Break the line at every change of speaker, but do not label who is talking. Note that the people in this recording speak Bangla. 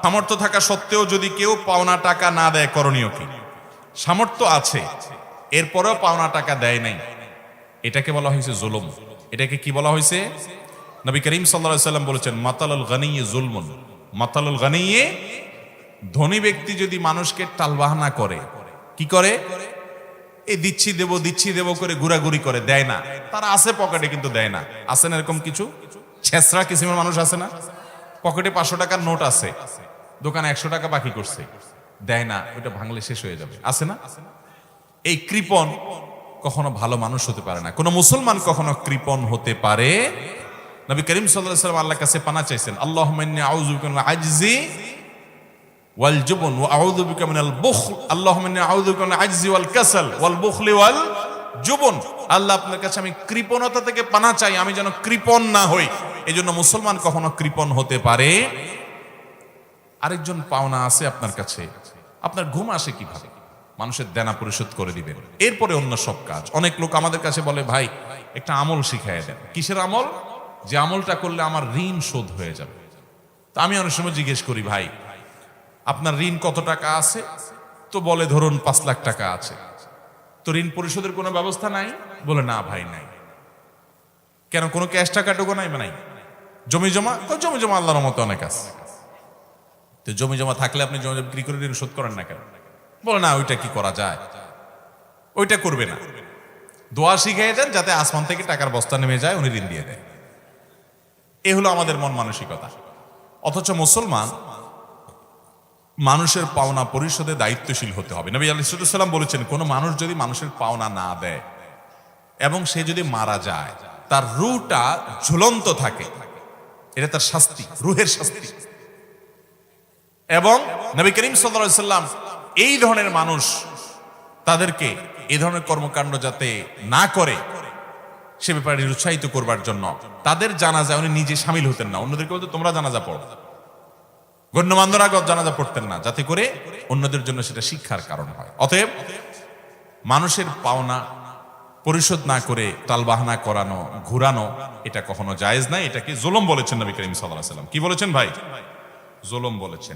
সামর্থ্য থাকা সত্ত্বেও যদি কেউ পাওনা টাকা না দেয়, করণীয় কি? সামর্থ্য আছে, এরপরেও পাওনা টাকা দেয় নাই, এটাকে বলা হয়েছে জুলুম। এটাকে কি বলা হয়েছে? নবী করিম সাল্লাল্লাহু আলাইহি ওয়াসাল্লাম বলেছেন, মাতালুল গানিয়্যি জুলমুন। মাতালুল গানিয়্যি, ধনী ব্যক্তি যদি মানুষকে টালবাহানা করে, কি করে? এই দিচ্ছি দেব করে ঘুরাঘুরি করে, দেয় না। তারা আছে পকেটে কিন্তু দেয় না। আছে না এরকম কিছু ছেসরা কিসিমের মানুষ? আছে না? পকেটে 500 টাকার নোট আছে, দোকানে 100 টাকা বাকি করছে, দেয় না, ওইটা ভাঙলে শেষ হয়ে যাবে। আছে না? এই কৃপণ কখনো ভালো মানুষ হতে পারে না। কোন মুসলমান কখনো কৃপণ হতে পারে? নবী করিম সাল্লাল্লাহু আলাইহি ওয়াসাল্লাম আল্লাহর কাছে পানাহ চাইছেন, আল্লাহুম্মা ইন্নী আউযু বিকা মিনাল আজজি ওয়াল জুবন ওয়া আউযু বিকা মিনাল বুখল। আল্লাহুম্মা ইন্নী আউযু বিকা মিনাল আজজি ওয়াল কাসাল ওয়াল বুখলি ওয়াল জুবন। আল্লাহ, আপনার কাছে আমি কৃপণতা থেকে পানাহ চাই, আমি যেন কৃপণ না হই। এজন্য মুসলমান কখনো কৃপণ হতে পারে? আরেকজন পাওনা আছে আপনার কাছে, আপনার ঘুম আসে কিভাবে? মানুষের দেনা পরিশোধ করে দিবেন, এরপরে অন্য সব কাজ। অনেক লোক আমাদের কাছে বলে, ভাই একটা আমল শিখাইয়া দেন। কিসের আমল? যে আমলটা করলে আমার ঋণ শোধ হয়ে যাবে। তা আমি অনেক সময় জিজ্ঞেস করি, ভাই আপনার ঋণ কত টাকা আছে? তো বলে ধরুন 5 লাখ টাকা আছে। তো ঋণ পরিশোধের কোনো ব্যবস্থা নাই? বলে না ভাই নাই। কেন, কোনো ক্যাশ টাকাটুকু নাই? নাই। জমি জমা? তো জমি জমা আল্লাহর মতো অনেক আছে। তো জমি জমা থাকলে আপনি জমি বিক্রি করে ঋণ শোধ করেন না কেন? বলে না, ওইটা কি করা যায়? ওইটা করবে না। দোয়া শিখিয়ে দেন যাতে আসমান থেকে টাকার বস্তা নেমে যায়, উনি ঋণ দিয়ে দেয়। এ হলো আমাদের মন মানসিকতা। অথচ মুসলমান মানুষের পাওনা পরিশোধে দায়িত্বশীল হতে হবে। নবী আলাইহিস সালাম বলেছেন, কোন মানুষ যদি মানুষের পাওনা না দেয় এবং সে যদি মারা যায়, তার রূহটা ঝুলন্ত থাকে, এটা তার শাস্তি, রূহের শাস্তি। এবং নবী করিম সাল্লাল্লাহু আলাইহি ওয়াসাল্লাম এই ধরনের মানুষ, তাদেরকে এই ধরনের কর্মকাণ্ড যাতে না করে সে ব্যাপারে উৎসাহিত করবার জন্য তাদের জানাজা উনি নিজে শামিল হতেন না। অন্যদেরকে বলতে, তোমরা জানাজা পড়ো। গণ্যমান্যরা জানাজা পড়তেন না, যাতে করে অন্যদের জন্য সেটা শিক্ষার কারণ হয়। অতএব মানুষের পাওনা পরিশোধ না করে টালবাহানা করানো, ঘুরানো, এটা কখনো জায়েজ নাই। এটাকে জুলুম বলেছেন নবী করিম সাল্লাল্লাহু আলাইহি ওয়াসাল্লাম। কি বলেছেন ভাই? জুলুম বলেছেন।